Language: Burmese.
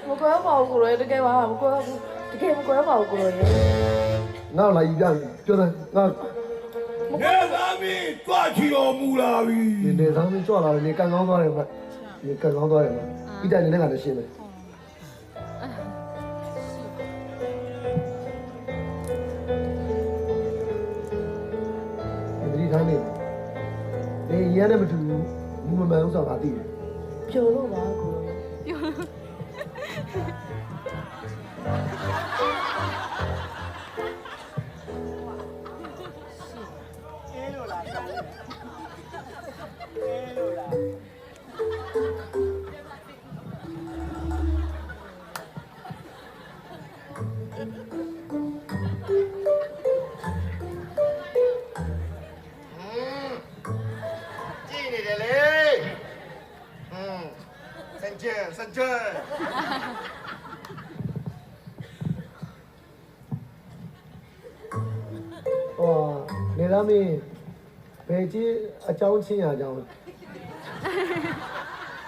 မကွဲပါဘူးကိုရောတကယ်ပါမကွဲဘူးတကယ်မကွဲပါဘူးကိုရောရေ နောက်လာကြီးပြန်ပြောတယ်ငါ နေသားမင်းတွားချီတော်မူလာပြီ နေသားမင်းကြွလာတယ်နေကန်ကောင်းသွားတယ်မနေကန်ကောင်းသွားတယ်မပြီးတိုင်းနေကလည်းရှင်းတယ်ဒီသားနေနေရတဲ့မတူဘူးမမှန်ဥစ္စာပါသိတယ် ပြိုလို့ပါကိုရော ကြည့်နေတယ်လေစင်ကြယ်စင်ကြယ် ဟောနေသားမင်းဘယ်ကြီးအကြောင်းချင်းရအကြောင်း